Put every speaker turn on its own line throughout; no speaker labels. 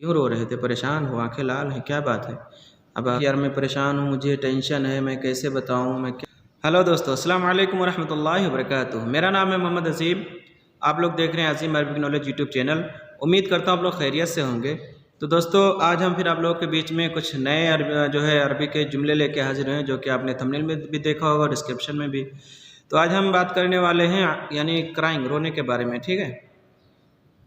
क्यों रो रहे थे? परेशान हो, आंखें लाल हैं, क्या बात है? अब यार मैं परेशान हूँ, मुझे टेंशन है, मैं कैसे बताऊँ मैं क्या। हेलो दोस्तों, अस्सलाम वालेकुम वरहमतुल्लाहि वबरकातुहू। मेरा नाम है मोहम्मद अजीम। आप लोग देख रहे हैं अजीम अरबिक नॉलेज यूट्यूब चैनल। उम्मीद करता हूँ आप लोग खैरियत से होंगे। तो दोस्तों आज हम फिर आप लोगों के बीच में कुछ नए अरबी के जुमले लेके हाजिर हैं, जो कि आपने थंबनेल में भी देखा होगा, डिस्क्रिप्शन में भी। तो आज हम बात करने वाले हैं यानी क्राइंग, रोने के बारे में, ठीक है।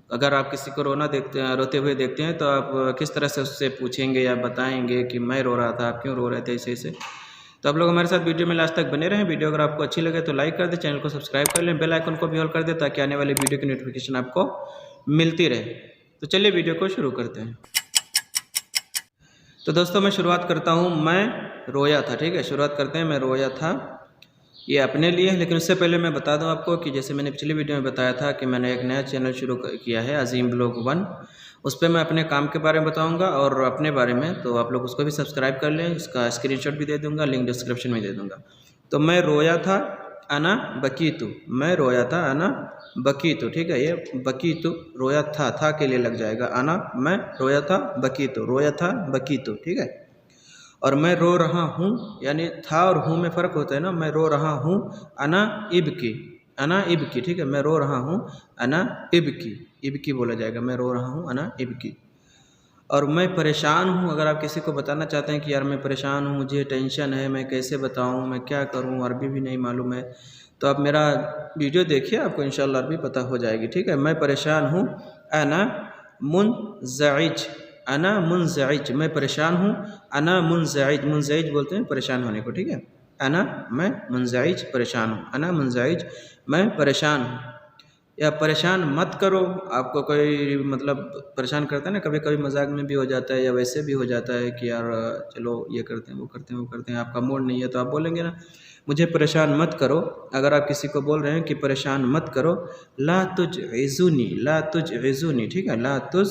अगर आप किसी को रोते हुए देखते हैं तो आप किस तरह से उससे पूछेंगे या बताएंगे कि मैं रो रहा था, आप क्यों रो रहे थे, ऐसे। तो आप लोग हमारे साथ वीडियो में लास्ट तक बने रहें। वीडियो अगर आपको अच्छी लगे तो लाइक कर दें, चैनल को सब्सक्राइब कर लें, बेल आइकन को भी ऑल कर दें ताकि आने वाली वीडियो की नोटिफिकेशन आपको मिलती रहे। तो चलिए वीडियो को शुरू करते हैं। तो दोस्तों मैं शुरुआत करता हूँ, मैं रोया था, ठीक है। शुरुआत करते हैं, मैं रोया था। ये अपने लिए है, लेकिन उससे पहले मैं बता दूं आपको कि जैसे मैंने पिछली वीडियो में बताया था कि मैंने एक नया चैनल शुरू किया है, अजीम ब्लॉग 1। उस पर मैं अपने काम के बारे में बताऊंगा और अपने बारे में, तो आप लोग उसको भी सब्सक्राइब कर लें। इसका स्क्रीनशॉट भी दे दूंगा, लिंक डिस्क्रिप्शन में दे दूंगा। तो मैं रोया था अना बकीतु, मैं रोया था अना बकीतु, ठीक है। ये बकीतु रोया था के लिए लग जाएगा। अना मैं रोया था, बकीतु रोया था, बकीतु, ठीक है। और मैं रो रहा हूँ, यानी था और हूँ में फ़र्क होता है ना। मैं रो रहा हूँ अना इबकी, अना इबकी, ठीक है। मैं रो रहा हूँ अना इबकी, इबकी बोला जाएगा। मैं रो रहा हूँ अना इबकी। और मैं परेशान हूँ, अगर आप किसी को बताना चाहते हैं कि यार मैं परेशान हूँ, मुझे टेंशन है, मैं कैसे बताऊँ, मैं क्या करूँ, अरबी भी नहीं मालूम है, तो आप मेरा वीडियो देखिए, आपको इंशाल्लाह अरबी पता हो जाएगी, ठीक है। मैं परेशान हूँ अना मुनज़इज, अना मुनज़इज, मैं परेशान हूँ। अना मुनज़इज, मुनज़इज बोलते हैं परेशान होने को, ठीक है। अना मैं मुनज़इज परेशान हूँ, अना मुनज़इज मैं परेशान हूँ। या परेशान मत करो, आपको कोई मतलब परेशान करता है ना, कभी कभी मजाक में भी हो जाता है या वैसे भी हो जाता है कि यार चलो ये करते हैं, वो करते हैं, वो करते हैं, आपका मूड नहीं है तो आप बोलेंगे ना मुझे परेशान मत करो। अगर आप किसी को बोल रहे हैं कि परेशान मत करो, ला तुझ इज़ुनी, ला तुझ इज़ुनी, ठीक है। ला तुझ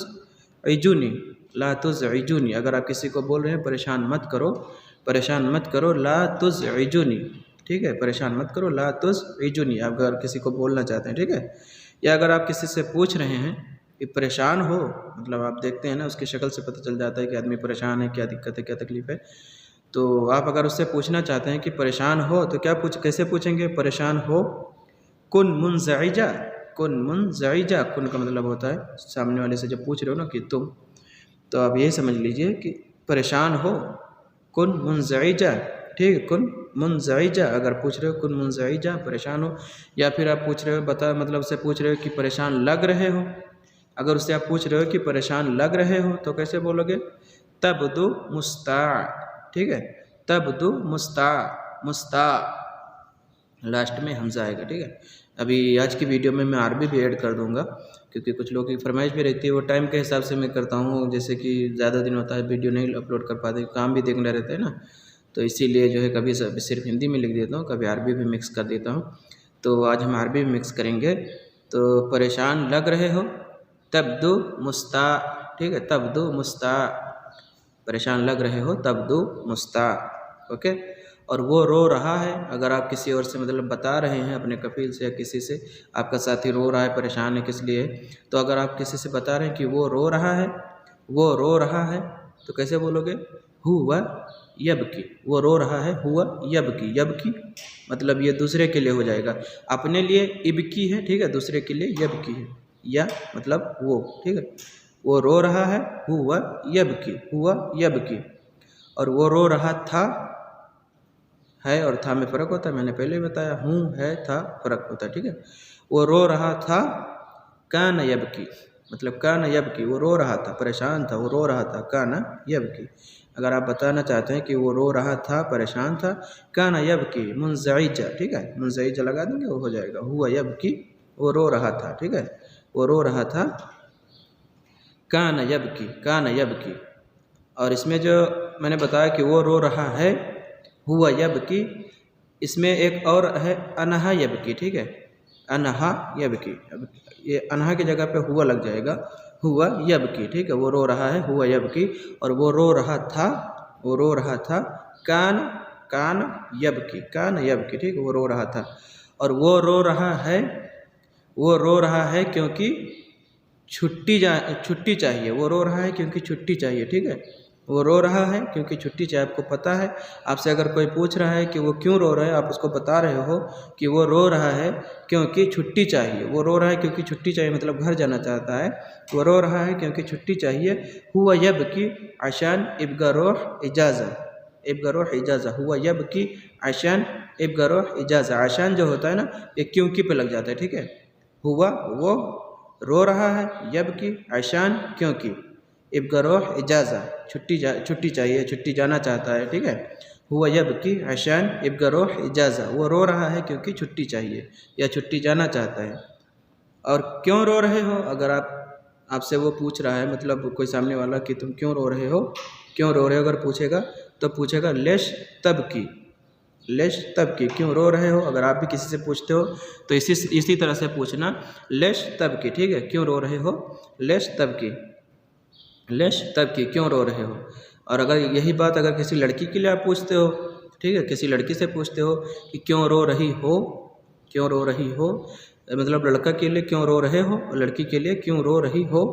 इजुनी, ला तुझ इजुनी। अगर आप किसी को बोल रहे हैं परेशान मत करो, परेशान मत करो, ला तुझ इजुनी, ठीक है। परेशान मत करो, ला तुझ इजुनी, आप अगर किसी को बोलना चाहते हैं, ठीक है। या अगर आप किसी से पूछ रहे हैं कि परेशान हो, मतलब आप देखते हैं ना उसकी शक्ल से पता चल जाता है कि आदमी परेशान है, क्या दिक्कत है, क्या तकलीफ़ है। तो आप अगर उससे पूछना चाहते हैं कि परेशान हो, तो कैसे पूछेंगे? परेशान हो, कुन मुनज़इजा, कुन मुनज़इजा। कुन का मतलब होता है सामने वाले से जब पूछ रहे हो ना कि तुम, तो आप ये समझ लीजिए कि परेशान हो, कुन मुनज़इजा, ठीक है। कुन मुनज़इजा, अगर पूछ रहे हो कुन मुनज़इजा, परेशान हो। या फिर आप पूछ रहे हो, मतलब उससे पूछ रहे हो कि परेशान लग रहे हो। अगर उससे आप पूछ रहे हो कि परेशान लग रहे हो तो कैसे बोलोगे? तबदु मुस्ता, ठीक है। तबदु मुस्ता, मुस्ता लास्ट में हमज़ा आएगा, ठीक है। अभी आज की वीडियो में मैं अरबी भी ऐड कर दूंगा, क्योंकि कुछ लोगों की फरमाइश भी रहती है, वो टाइम के हिसाब से मैं करता हूँ। जैसे कि ज़्यादा दिन होता है वीडियो नहीं अपलोड कर पाते, काम भी देखना रहता है ना, तो इसीलिए जो है कभी सिर्फ हिंदी में लिख देता हूँ, कभी अरबी भी मिक्स कर देता हूँ। तो आज हम अरबी भी मिक्स करेंगे। तो परेशान लग रहे हो, तबदु मुस्ता, ठीक है। तबदु मुस्ता, परेशान लग रहे हो, तबदु मुस्ता, ओके। और वो रो रहा है, अगर आप किसी और से मतलब बता रहे हैं, अपने कफील से या किसी से, आपका साथी रो रहा है, परेशान है किस लिए, तो अगर आप किसी से बता रहे हैं कि वो रो रहा है, वो रो रहा है, तो कैसे बोलोगे? हुआ यबकी, वो रो रहा है, हुआ यबकी। यबकी मतलब ये दूसरे के लिए हो जाएगा, अपने लिए इबकी है, ठीक है, दूसरे के लिए यबकी है। या मतलब वो, ठीक है। वो रो रहा है, हुआ यबकी, हुआ यबकी। और वो रो रहा था, है और था में फ़र्क होता है, मैंने पहले ही बताया, हूँ है था फ़र्क होता है, ठीक है। वो रो रहा था, कान यबकी, मतलब कान यबकी, वो रो रहा था, परेशान था, वो रो रहा था, कान यबकी। अगर आप बताना चाहते हैं कि वो रो रहा था, परेशान था, कान यबकी मुनज़इजा, ठीक है। मुनज़इजा लगा देंगे, वो हो जाएगा हुआ यबकी, वो रो रहा था, ठीक है। वो रो रहा था, कान यबकी, कान यबकी। और इसमें जो मैंने बताया कि वो रो रहा है, हुआ यबकी, इसमें एक और है अनहा यबकी, ठीक है। अनहा यबकी, ये अनहा की जगह पे हुआ लग जाएगा, हुआ यबकी, ठीक है। वो रो रहा है, हुआ यबकी। और वो रो रहा था, वो रो रहा था, कान, कान यबकी, कान यबकी, ठीक है। वो रो रहा था। और वो रो रहा है, वो रो रहा है क्योंकि छुट्टी चाहिए, वो रो रहा है क्योंकि छुट्टी चाहिए, ठीक है। वो रो रहा है क्योंकि छुट्टी चाहिए, आपको पता है। आपसे अगर कोई पूछ रहा है कि वो क्यों रो रहा है, आप उसको बता रहे हो कि वो रो रहा है क्योंकि छुट्टी चाहिए। वो रो रहा है क्योंकि छुट्टी चाहिए मतलब घर जाना चाहता है। वो रो रहा है क्योंकि छुट्टी चाहिए। हुआ यबकी अशान इब्गरोह इजाज़ा, इब्गरोह इजाज़ा, हुआ यबकी अशान इब्गरोह इजाज़ा। आशान जो होता है ना, ये क्योंकि पे लग जाता है, ठीक है। हुआ वो रो रहा है, यबकी अशान क्योंकि, इब्गरोह इजाज़ा छुट्टी चाहिए, छुट्टी जाना चाहता है, ठीक है। हुआ यबकी अशान इब्गरोह इजाज़ा, वो रो रहा है क्योंकि छुट्टी चाहिए या छुट्टी जाना चाहता है। और क्यों रो रहे हो, अगर आपसे वो पूछ रहा है, मतलब कोई सामने वाला कि तुम क्यों रो रहे हो, क्यों रो रहे हो अगर पूछेगा तो पूछेगा लेश तबकी, लेश तबकी, क्यों रो रहे हो। अगर आप भी किसी से पूछते हो तो इसी तरह से पूछना, लेश तबकी, ठीक है। क्यों रो रहे हो, लेश तबकी, लेश तबकी, क्यों रो रहे हो। और अगर यही बात अगर किसी लड़की के लिए आप पूछते हो, ठीक है, किसी लड़की से पूछते हो कि क्यों रो रही हो, क्यों रो रही हो, मतलब लड़का के लिए क्यों रो रहे हो, और लड़की के लिए क्यों रो रही हो,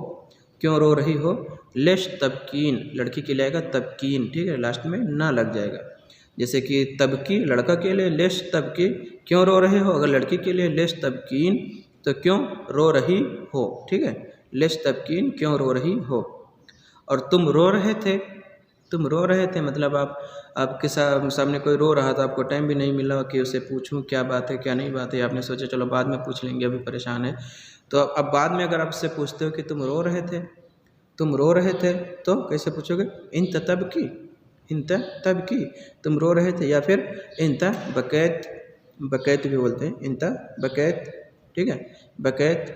क्यों रो रही हो। लेश तबकीन, लड़की के लिए आएगा तबकीन, ठीक है, लास्ट में ना लग जाएगा। जैसे कि तबकी लड़का के लिए, लेश तबकी क्यों रो रहे हो। अगर लड़की के लिए लेश तबकीन तो क्यों रो रही हो, ठीक है, लेश तबकीन क्यों रो रही हो। और तुम रो रहे थे, तुम रो रहे थे मतलब आपके सामने कोई रो रहा था, आपको टाइम भी नहीं मिला कि उसे पूछूं क्या बात है क्या नहीं बात है, आपने सोचा चलो बाद में पूछ लेंगे, अभी परेशान है। तो अब बाद में अगर आपसे पूछते हो कि तुम रो रहे थे, तुम रो रहे थे, तो कैसे पूछोगे, इंत तबकी, इंत तबकी, तुम रो रहे थे। या फिर इंत बकैत, बकैत भी बोलते हैं, इंत बकैत, ठीक है, बकैत।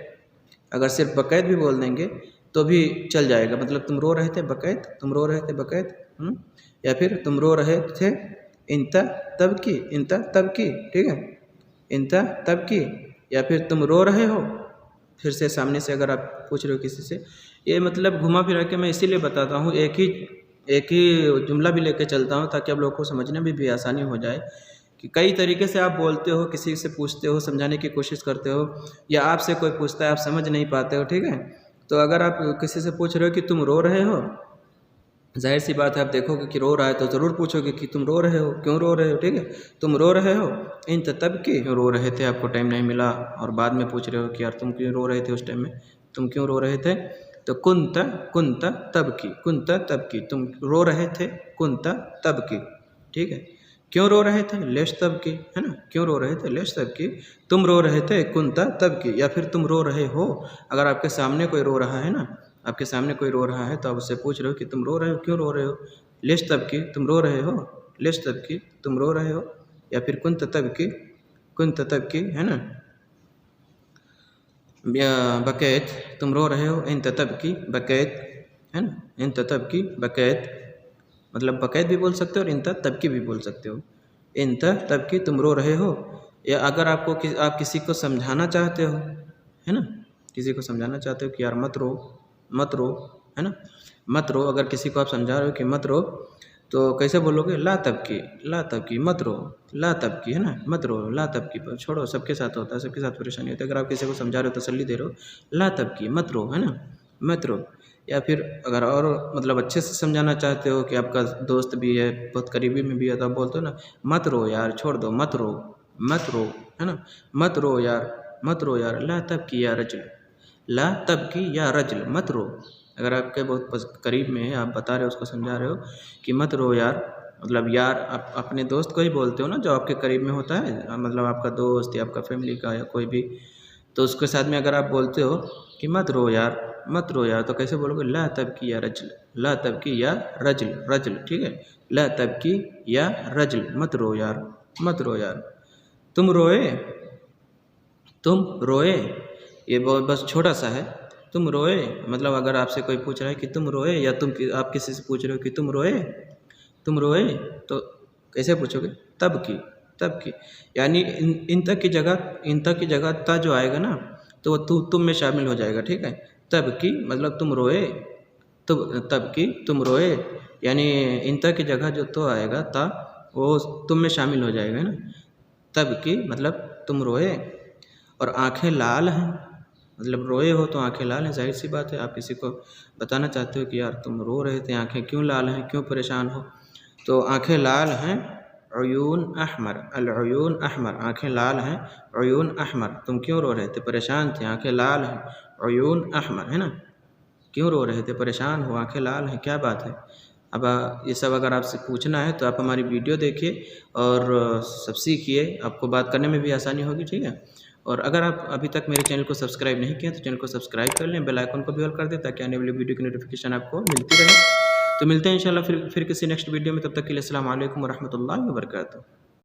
अगर सिर्फ बकैत भी बोल देंगे तो भी चल जाएगा, मतलब तुम रो रहे थे बकैत, तुम रो रहे थे बकैत। या फिर तुम रो रहे थे इंता तबकी, इंता तबकी, ठीक है, इंता तबकी। या फिर तुम रो रहे हो, फिर से सामने से अगर आप पूछ रहे हो किसी से, ये मतलब घुमा फिरा के मैं इसीलिए बताता हूँ, एक ही जुमला भी लेके चलता हूँ ताकि आप लोगों को समझने में भी आसानी हो जाए कि कई तरीके से आप बोलते हो, किसी से पूछते हो, समझाने की कोशिश करते हो, या आपसे कोई पूछता है आप समझ नहीं पाते हो, ठीक है। तो अगर आप किसी से पूछ रहे हो कि तुम रो रहे हो, जाहिर सी बात है आप देखोगे कि रो रहा है तो ज़रूर पूछोगे कि तुम रो रहे हो, क्यों रो रहे हो, ठीक है। तुम रो रहे हो इंत तबकी, रो रहे थे, आपको टाइम नहीं मिला, और बाद में पूछ रहे हो कि यार तुम क्यों रो रहे थे उस टाइम में, तुम क्यों रो रहे थे। तो कुंत कुंत तबकी, कुंत तबकी, तुम रो रहे थे, कुंत तबकी, ठीक है। क्यों रो रहे थे, लेश तबकी, है ना, क्यों रो रहे थे, लेश तबकी। तुम रो रहे थे, कुंत तबकी। या फिर तुम रो रहे हो, अगर आपके सामने कोई रो रहा है ना, आपके सामने कोई रो रहा है तो आप उससे पूछ रहे हो कि तुम रो रहे हो, क्यों रो रहे हो, लेश तबकी, तुम रो रहे हो, लेश तबकी, तुम रो रहे हो। या फिर कुंत तबकी, कुंत तबकी, है ना। बकैत, तुम रो रहे हो, इंत तबकी बकैत, है ना, इंत तबकी बकैत, मतलब बकैत भी बोल सकते हो और इंत तबकी भी बोल सकते हो। इंत तबकी, तुम रो रहे हो। या अगर आप किसी को समझाना चाहते हो, है ना, किसी को समझाना चाहते हो कि यार मत रो, मत रो, है ना, मत रो। अगर किसी को आप समझा रहे हो कि मत रो तो कैसे बोलोगे, ला तबकी, ला तबकी, मत रो, ला तबकी, है ना, मत रो, ला तबकी, पर छोड़ो, सबके साथ होता है, सबके साथ परेशानी होती है। अगर आप किसी को समझा रहे हो, तसल्ली दे रहे हो, ला तबकी, मत रो, है ना, मत रो। या फिर अगर और मतलब अच्छे से समझाना चाहते हो कि आपका दोस्त भी है, बहुत करीबी में भी है, तो आप बोलते हो ना, मत रो यार, छोड़ दो, मत रो, मत रो, है ना, मत रो यार, मत रो यार, ला तबकी या रजल, ला तबकी या रजल, मत रो। अगर आपके बहुत करीब में है, आप बता रहे हो, उसको समझा रहे हो कि मत रो यार, मतलब यार आप अपने दोस्त को ही बोलते हो ना, जो आपके करीब में होता है, मतलब आपका दोस्त या आपका फैमिली का या कोई भी, तो उसके साथ में अगर आप बोलते हो कि मत रो यार, मत रो यार, तो कैसे बोलोगे, ला तबकी या रजल, ला तबकी या रजल, रजल, ठीक है, ला तबकी या रजल, मत रो यार, मत रो यार। तुम रोए, तुम रोए, ये बहुत बस छोटा सा है। तुम रोए मतलब अगर आपसे कोई पूछ रहा है कि तुम रोए, या आप किसी से पूछ रहे हो कि तुम रोए, तुम रोए, तो कैसे पूछोगे, तब की, तब की, यानी इन तक की जगह, इन तक की जगह ता जो आएगा ना, तो वो तुम में शामिल हो जाएगा, ठीक है। तब की मतलब तुम रोए, तो तब की तुम रोए, यानी इन तक की जगह जो तो आएगा ता, वो तुम में शामिल हो जाएगा ना। तब की मतलब तुम रोए। और आँखें लाल हैं, मतलब रोए हो तो आंखें लाल हैं, जाहिर सी बात है। आप किसी को बताना चाहते हो कि यार तुम रो रहे थे, आंखें क्यों लाल हैं, क्यों परेशान हो, तो आंखें लाल हैं, अयून अहमर, अल-अयून अहमर, आंखें लाल हैं, अयून अहमर, तुम क्यों रो रहे थे, परेशान थे, आंखें लाल हैं, अयून अहमर, है ना, क्यों रो रहे थे, परेशान हो, आंखें लाल हैं, क्या बात है। अब ये सब अगर आपसे पूछना है तो आप हमारी वीडियो देखिए और सब सीखिए, आपको बात करने में भी आसानी होगी, ठीक है। और अगर आप अभी तक मेरे चैनल को सब्सक्राइब नहीं किए तो चैनल को सब्सक्राइब कर लें, बेल आइकन को भी ऑल कर दें ताकि आने वाली वीडियो की नोटिफिकेशन आपको मिलती रहे। तो मिलते हैं इंशाल्लाह फिर किसी नेक्स्ट वीडियो में, तब तक के लिए अस्सलाम वालेकुम व रहमतुल्लाहि व बरकातुहू।